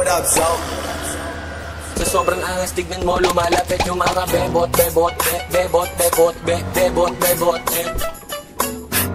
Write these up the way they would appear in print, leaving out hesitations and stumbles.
what up, so? Sa sobrang angas, tignan mo lumalapit yung mga bebot, bebot, bebot, bebot, bebot, bebot,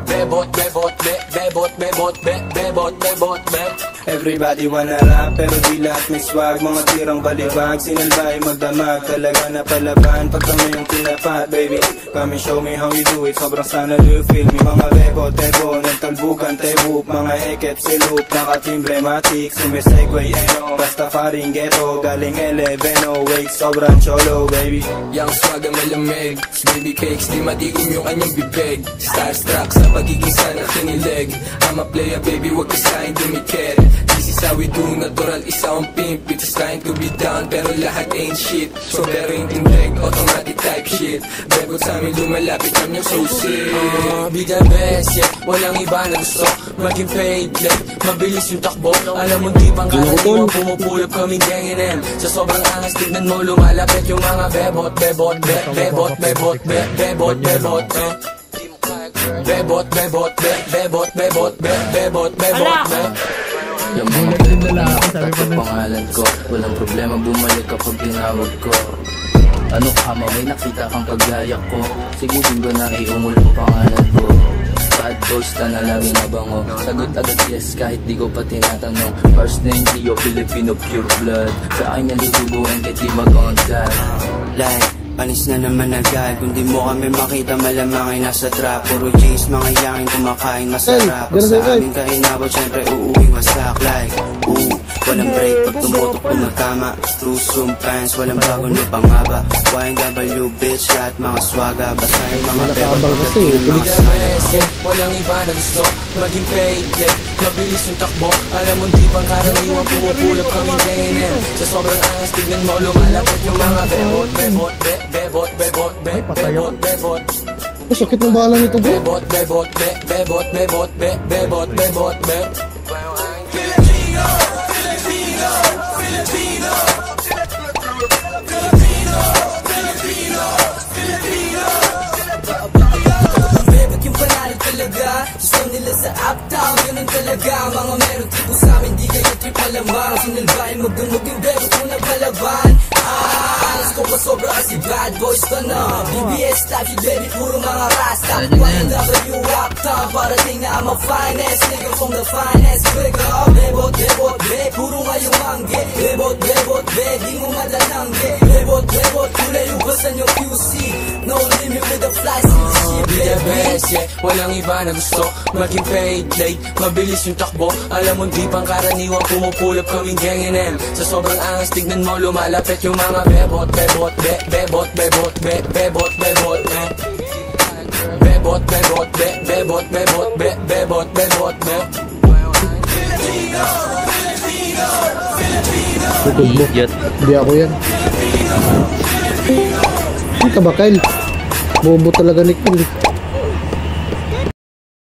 bebot, bebot, bebot, bebot, bebot, bebot, bebot. Everybody wanna rap, pero di lahat may swag. Mga tirang balibag, sinalbay magdamag. Talaga na palaban, pag kami yung tinapat, baby. Come and show me how you do it, sobrang sana do you feel me. Mga bebo, tebo, nagtalbugan, tebo. Mga ekep, silup, nakatimbrematic. Sumisegway, eno, basta faring ghetto. Galing 11, wait, sobrang cholo, baby. Yang swag ang malamig, baby cakes, di matigom yung kanyang bibig. Starstruck sa pagiging sana kinilig. I'm a player, baby, wag ka sa'kin dumikit. This is how we do, natural, isa ang pimp. Bitches trying to be down, pero lahat ain't shit. So pero yung tindig, automatic type shit. Bebot sa amin lumalapit kami yung susi. Be the best, yeah, walang iba na gusto maging paid, like, mabilis yung takbo. Alam mo di pang karaniwan, pumupulap kaming gang M. Sa sobrang angas, tignan mo lumalapit yung mga bebot, bebot, bebot, bebot, bebot, bebot, bebot, bebot, bebot, bebot, bebot, bebot. Yung mga tatak pangalan ko, walang problema bumalik kapag tinawag ko. Ano ka mo, may nakita kang kagaya ko. Sigubin ko na iumul mo pangalan ko. Bad boys ka na laging nabango. Sagot agad yes kahit di ko pa tinatanong. First name Leo, Filipino pure blood. Sa akin yan lutubuin kahit di mag-on-tag. Like, panis na naman agad. Kung di mo kami makita malamang ay nasa trap. Puro J's, mga yangin kumakain masarap. Pag sa aming kainabot, syempre uuwing wasak. Like, walang break pag tumutok tumatama. True zoom pants, walang bago na pangaba. YNW bitch, lahat mga swaga. Basta yung mga bebang pagdating ng mga sana. Walang iba na gusto maging paid, like, mabilis yung takbo. Alam mo di pang karaniwan, pumupulap kaming ganyan. Sa sobrang angas, tignan mo lumalapit yung mga bebot, bebot, bebot, bebot, bebot, bebot. Sakit ng bala nito, bro. Bebot, bebot, bebot, bebot, bebot, bebot, bebot. Filipino, Filipino, Filipino, Filipino, Filipino, Filipino. Bebot yung panalo talaga. Gusto nila sa uptown, ganun talaga. Mga meron tipo sa amin, di kayo trip malamang. Sinalbahin magdumog yung bebot mo na palaban. Alas ko pa sobra kasi bad boys ka na. BBS type, you baby, puro mga rasta. YNW uptown, parating na I'm a finest nigga from the finest. Bigger, bebot, bebot, be, puro ngayong mangge. Bebot, bebot, be, di mo madanangge. Bebot, bebot, kulay ubasan yung QC. No limit with the fly shit. Be the best, yeah, walang iba na gusto maging paid, like, mabilis yung takbo. Alam mo di pang karaniwan, pumupulap kaming gang M. Sa sobrang angas, tignan mo lumalapit yung mga bebot, bebot, bebot, bebot, bebot, bebot, bebot, bebot, bebot, bebot, bebot, bebot, Filipino, Filipino, Filipino. Idiot. Hindi ako yan. Hindi ka ba, Kyle? Bobo talaga ni Kyle.